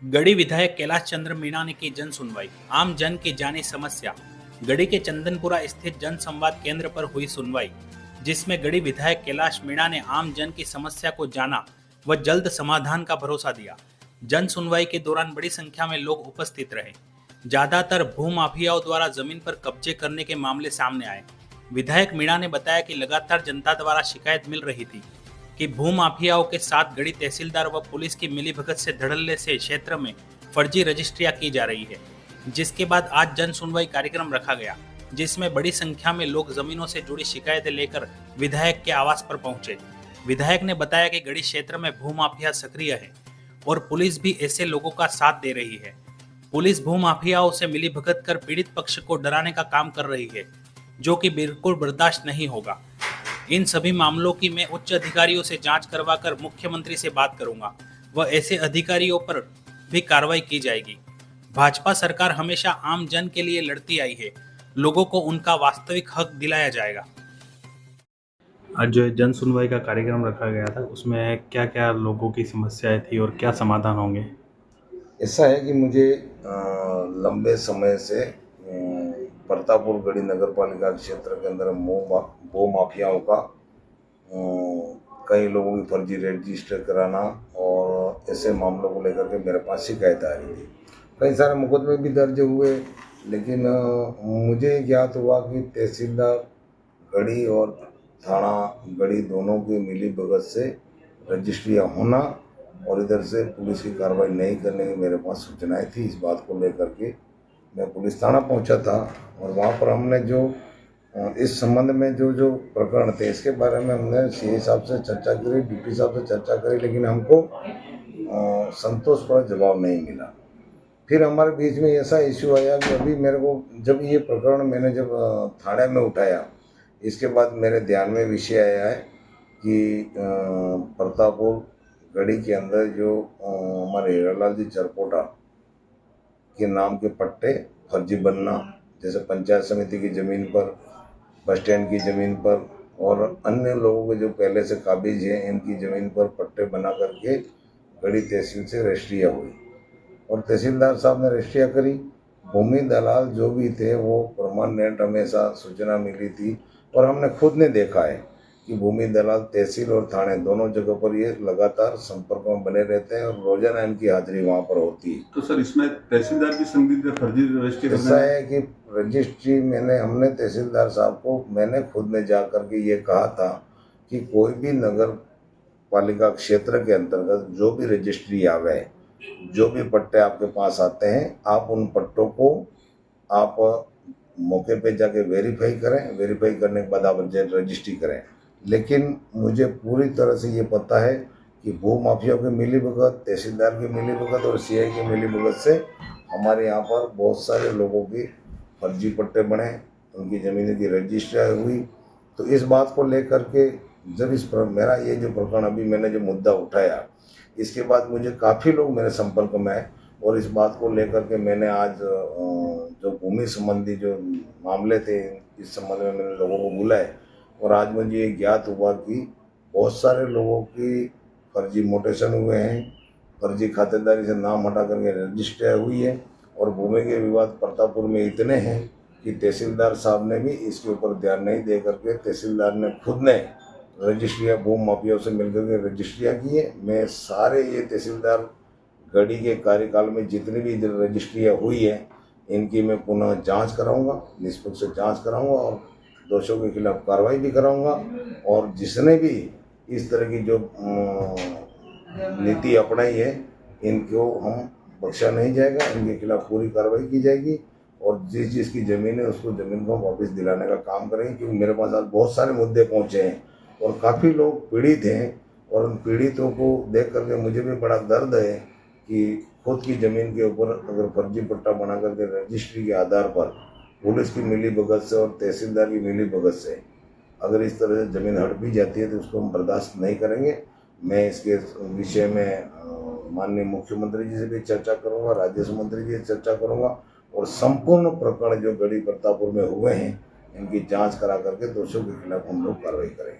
गढ़ी विधायक कैलाश चंद्र मीणा ने की जन सुनवाई। आम जन की जानी समस्या। गढ़ी के चंदनपुरा स्थित जन संवाद केंद्र पर हुई सुनवाई, जिसमें गढ़ी विधायक कैलाश मीणा ने आम जन की समस्या को जाना व जल्द समाधान का भरोसा दिया। जन सुनवाई के दौरान बड़ी संख्या में लोग उपस्थित रहे। ज्यादातर भूमाफियाओं द्वारा जमीन पर कब्जे करने के मामले सामने आए। विधायक मीणा ने बताया कि लगातार जनता द्वारा शिकायत मिल रही थी कि भूमाफियाओं के साथ गढ़ी तहसीलदार व पुलिस की मिलीभगत से धड़ल्ले से क्षेत्र में फर्जी रजिस्ट्रियां की जा रही है, जिसके बाद आज जन सुनवाई कार्यक्रम रखा गया, जिसमें बड़ी संख्या में लोग जमीनों से जुड़ी शिकायतें लेकर विधायक के आवास पर पहुंचे। विधायक ने बताया कि गढ़ी क्षेत्र में भूमाफिया सक्रिय है और पुलिस भी ऐसे लोगों का साथ दे रही है। पुलिस भूमाफियाओं से मिलीभगत कर पीड़ित पक्ष को डराने का काम कर रही है, जो कि बिल्कुल बर्दाश्त नहीं होगा। इन सभी मामलों की मैं उच्च अधिकारियों से जांच करवाकर मुख्यमंत्री से बात करूंगा व ऐसे अधिकारियों पर भी कार्रवाई की जाएगी। भाजपा सरकार हमेशा आम जन के लिए लड़ती आई है, लोगों को उनका वास्तविक हक दिलाया जाएगा। आज जो जन सुनवाई का कार्यक्रम रखा गया था, उसमें क्या क्या लोगों की समस्याएं थी और क्या समाधान होंगे? ऐसा है कि मुझे लंबे समय से प्रतापपुर गढ़ी नगर पालिका क्षेत्र के अंदर भू माफियाओं का कई लोगों की फर्जी रजिस्टर कराना और ऐसे मामलों को लेकर के मेरे पास शिकायत आ रही थी। कई सारे मुकदमे भी दर्ज हुए, लेकिन मुझे ज्ञात हुआ कि तहसीलदार गढ़ी और थाना गढ़ी दोनों की मिली भगत से रजिस्ट्रियाँ होना और इधर से पुलिस की कार्रवाई नहीं करने की मेरे पास सूचनाएं थी। इस बात को लेकर के मैं पुलिस थाना पहुंचा था और वहां पर हमने जो इस संबंध में जो प्रकरण थे, इसके बारे में हमने सीए साहब से चर्चा करी, डीपी साहब से चर्चा करी, लेकिन हमको संतोषजनक जवाब नहीं मिला। फिर हमारे बीच में ऐसा इश्यू आया कि अभी मेरे को जब ये प्रकरण मैंने जब थाने में उठाया, इसके बाद मेरे ध्यान में विषय आया है कि प्रतापपुर गढ़ी के अंदर जो हमारे हीरालाल जी चरपोटा के नाम के पट्टे फर्जी बनना, जैसे पंचायत समिति की ज़मीन पर, बस स्टैंड की ज़मीन पर और अन्य लोगों के जो पहले से काबिज हैं, इनकी ज़मीन पर पट्टे बना करके गढ़ी तहसील से रजिस्ट्रियाँ हुई और तहसीलदार साहब ने रजिस्ट्रियाँ करी। भूमि दलाल जो भी थे वो परमानेंट हमेशा सूचना मिली थी और हमने खुद ने देखा है कि भूमि दलाल तहसील और थाने दोनों जगह पर ये लगातार संपर्क में बने रहते हैं और रोजाना इनकी हाजिरी वहाँ पर होती है। तो सर, इसमें तहसीलदार की संदिग्ध फर्जी रजिस्ट्री ऐसा है कि रजिस्ट्री हमने तहसीलदार साहब को मैंने खुद ने जा करके ये कहा था कि कोई भी नगर पालिका क्षेत्र के अंतर्गत जो भी रजिस्ट्री आवे, जो भी पट्टे आपके पास आते हैं, आप उन पट्टों को आप मौके पे जाके वेरीफाई करें, वेरीफाई करने के बाद आप रजिस्ट्री करें। लेकिन मुझे पूरी तरह से ये पता है कि भू माफियाओं की मिलीभगत, तहसीलदार की मिलीभगत और सीआई की मिलीभगत से हमारे यहाँ पर बहुत सारे लोगों की फर्जी पट्टे बने, उनकी ज़मीन की रजिस्ट्री हुई। तो इस बात को लेकर के जब मेरा ये जो प्रकरण अभी मैंने जो मुद्दा उठाया, इसके बाद मुझे काफ़ी लोग मेरे संपर्क में आए और इस बात को लेकर के मैंने आज जो भूमि संबंधी जो मामले थे, इस संबंध में मैंने लोगों को बुलाए और आज मुझे ये ज्ञात हुआ कि बहुत सारे लोगों की फर्जी मोटेशन हुए हैं, फर्जी खातेदारी से नाम हटा करके रजिस्ट्री हुई है और भूमि के विवाद प्रतापपुर में इतने हैं कि तहसीलदार साहब ने भी इसके ऊपर ध्यान नहीं दे करके तहसीलदार ने खुद ने रजिस्ट्रियाँ भूमि माफियाओं से मिलकर के रजिस्ट्रियाँ की है। मैं सारे ये तहसीलदार गढ़ी के कार्यकाल में जितनी भी रजिस्ट्रियाँ हुई है, इनकी मैं पुनः जांच कराऊंगा, निष्पक्ष जांच कराऊंगा और दोषियों के खिलाफ कार्रवाई भी कराऊंगा और जिसने भी इस तरह की जो नीति अपनाई है, इनको हम बख्शा नहीं जाएगा, इनके खिलाफ पूरी कार्रवाई की जाएगी और जिसकी ज़मीन है उसको ज़मीन को वापस दिलाने का काम करेंगे। क्योंकि मेरे पास आज बहुत सारे मुद्दे पहुँचे हैं और काफ़ी लोग पीड़ित हैं और उन पीड़ितों को देख करके मुझे भी बड़ा दर्द है कि खुद की ज़मीन के ऊपर अगर फर्जी पट्टा बना करके रजिस्ट्री के आधार पर पुलिस की मिली भगत से और तहसीलदार की मिली भगत से अगर इस तरह से ज़मीन हट भी जाती है तो उसको हम बर्दाश्त नहीं करेंगे। मैं इसके विषय में माननीय मुख्यमंत्री जी से भी चर्चा करूंगा, राजस्व मंत्री जी से चर्चा करूंगा और संपूर्ण प्रकरण जो गढ़ी प्रतापपुर में हुए हैं, इनकी जांच करा करके दोषियों के खिलाफ हम लोग कार्रवाई करेंगे।